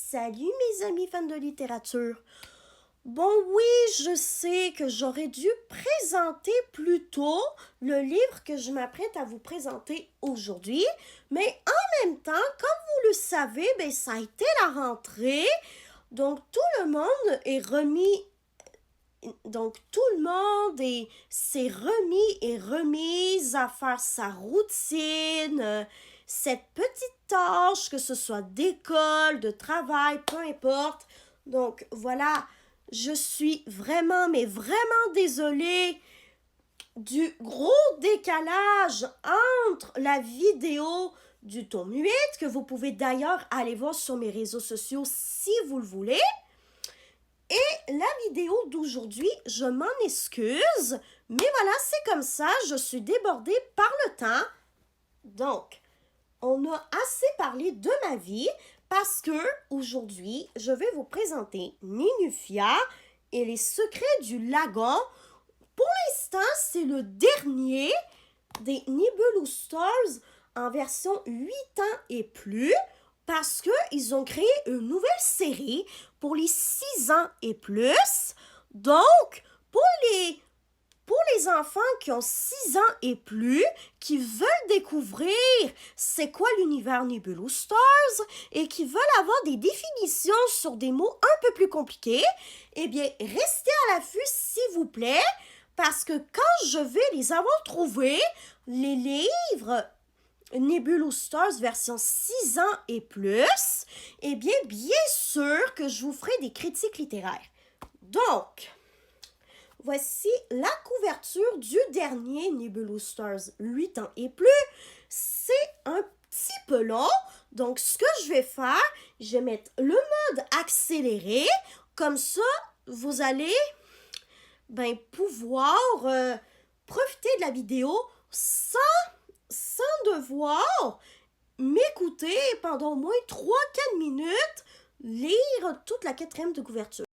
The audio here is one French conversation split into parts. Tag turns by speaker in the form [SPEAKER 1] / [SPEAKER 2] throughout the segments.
[SPEAKER 1] Salut mes amis fans de littérature. Bon oui, je sais que j'aurais dû présenter plus tôt le livre que je m'apprête à vous présenter aujourd'hui, mais en même temps, comme vous le savez, ça a été la rentrée, donc tout le monde est remis s'est remis et remise à faire sa routine, cette petite tâche, que ce soit d'école, de travail, peu importe. Donc voilà, je suis vraiment, mais vraiment désolée du gros décalage entre la vidéo du tome 8, que vous pouvez d'ailleurs aller voir sur mes réseaux sociaux si vous le voulez, et la vidéo d'aujourd'hui. Je m'en excuse, mais voilà, c'est comme ça, je suis débordée par le temps. Donc, on a assez parlé de ma vie parce que aujourd'hui, je vais vous présenter Ninufia et les secrets du lagon. Pour l'instant, c'est le dernier des Nibelus Stars en version 8 ans et plus, parce qu'ils ont créé une nouvelle série pour les 6 ans et plus. Donc, pour les enfants qui ont 6 ans et plus, qui veulent découvrir c'est quoi l'univers Nibelus Stars et qui veulent avoir des définitions sur des mots un peu plus compliqués, eh bien, restez à l'affût s'il vous plaît, parce que quand je vais les avoir trouvés, les livres Nibelus Stars version 6 ans et plus, eh bien sûr que je vous ferai des critiques littéraires. Donc, voici la couverture du dernier Nibelus Stars 8 ans et plus. C'est un petit peu long, donc ce que je vais faire, je vais mettre le mode accéléré, comme ça, vous allez pouvoir profiter de la vidéo sans devoir m'écouter pendant au moins 3-4 minutes lire toute la 4e de couverture.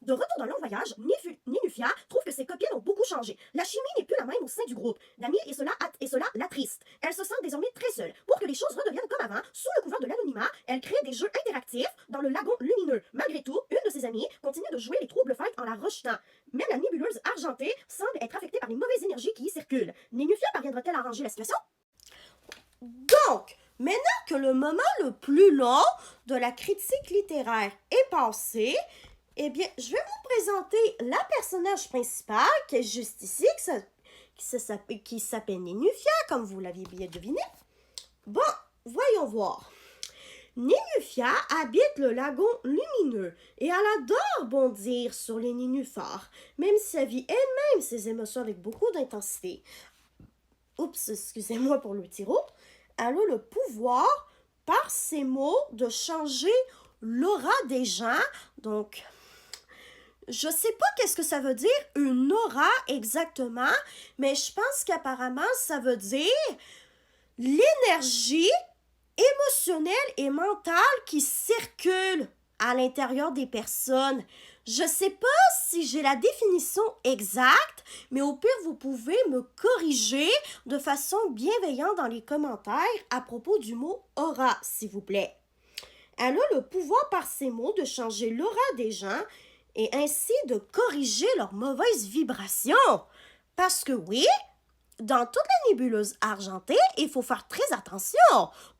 [SPEAKER 1] De retour d'un long voyage, Ninufia trouve que ses copines ont beaucoup changé. La chimie n'est plus la même au sein du groupe. Dany et cela l'attriste. Elle se sent désormais très seule. Pour que les choses redeviennent comme avant, sous le couvert de l'anonymat, elle crée des jeux interactifs dans le lagon lumineux. Malgré tout, une de ses amies continue de jouer les troubles fêtes en la rejetant. Même la nébuleuse argentée semble être affectée par les mauvaises énergies qui y circulent. Ninufia parviendra-t-elle à arranger la situation? Donc, maintenant que le moment le plus long de la critique littéraire est passé, eh bien, je vais vous présenter la personnage principale qui est juste ici, qui s'appelle Ninufia, comme vous l'aviez bien deviné. Bon, voyons voir. Ninufia habite le lagon lumineux et elle adore bondir sur les nénuphars, même si elle vit elle-même ses émotions avec beaucoup d'intensité. Oups, excusez-moi pour le tiro. Elle a le pouvoir, par ses mots, de changer l'aura des gens. Donc, je sais pas qu'est-ce que ça veut dire, une aura exactement, mais je pense qu'apparemment, ça veut dire l'énergie émotionnelle et mentale qui circule à l'intérieur des personnes. Je sais pas si j'ai la définition exacte, mais au pire, vous pouvez me corriger de façon bienveillante dans les commentaires à propos du mot aura, s'il vous plaît. Elle a le pouvoir par ces mots de changer l'aura des gens et ainsi de corriger leurs mauvaises vibrations. Parce que oui, dans toute la nébuleuse argentée, il faut faire très attention.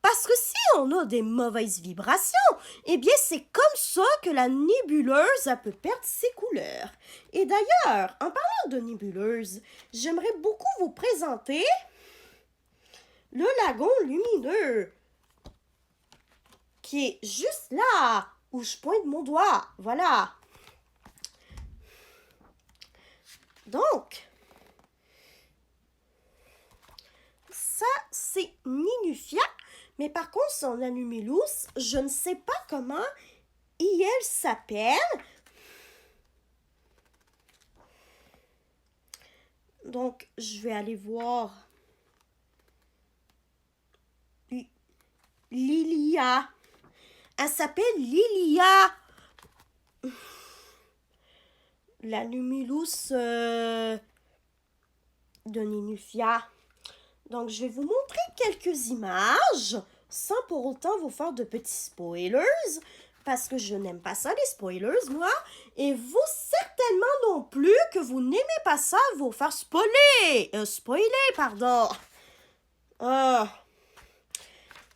[SPEAKER 1] Parce que si on a des mauvaises vibrations, eh bien c'est comme ça que la nébuleuse peut perdre ses couleurs. Et d'ailleurs, en parlant de nébuleuse, j'aimerais beaucoup vous présenter le lagon lumineux, qui est juste là, où je pointe mon doigt. Voilà. Donc, ça, c'est Ninufia. Mais par contre, son Anumilus, je ne sais pas comment elle s'appelle. Donc, je vais aller voir Lilia. Elle s'appelle Lilia. L'Anumilus de Ninufia. Donc, je vais vous montrer quelques images sans pour autant vous faire de petits spoilers parce que je n'aime pas ça, les spoilers, moi. Et vous, certainement non plus, que vous n'aimez pas ça, vous faire spoiler. Spoiler, pardon.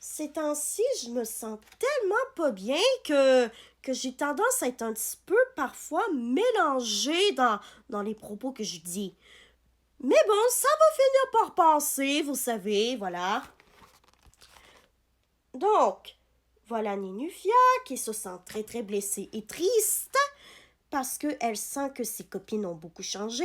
[SPEAKER 1] Ces temps-ci, je me sens tellement pas bien que j'ai tendance à être un petit peu, parfois, mélangée dans les propos que je dis. Mais bon, ça va finir par passer, vous savez, voilà. Donc, voilà Nénufia qui se sent très très blessée et triste parce qu'elle sent que ses copines ont beaucoup changé.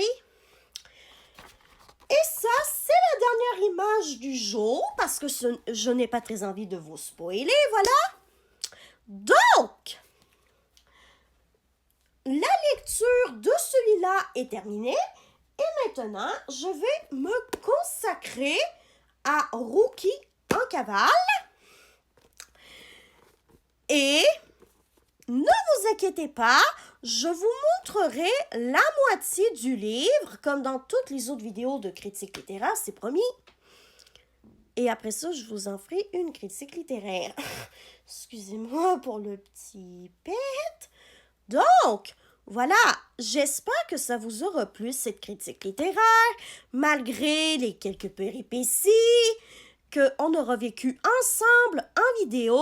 [SPEAKER 1] Et ça, c'est la dernière image du jour parce que je n'ai pas très envie de vous spoiler, voilà. Donc, la lecture de celui-là est terminée et maintenant, je vais me consacrer à Rookie en cavale. Et ne vous inquiétez pas, je vous montrerai la moitié du livre, comme dans toutes les autres vidéos de critique littéraire, c'est promis. Et après ça, je vous en ferai une critique littéraire. Excusez-moi pour le petit pet. Donc, voilà, j'espère que ça vous aura plu, cette critique littéraire, malgré les quelques péripéties qu'on aura vécues ensemble en vidéo.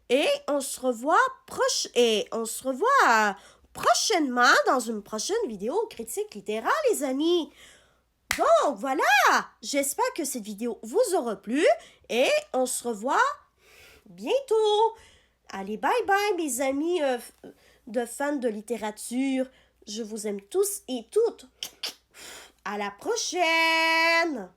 [SPEAKER 1] Et on se revoit prochainement dans une prochaine vidéo critique littéraire, les amis. Donc, voilà, j'espère que cette vidéo vous aura plu et on se revoit bientôt. Allez, bye bye, mes amis de fans de littérature. Je vous aime tous et toutes. À la prochaine!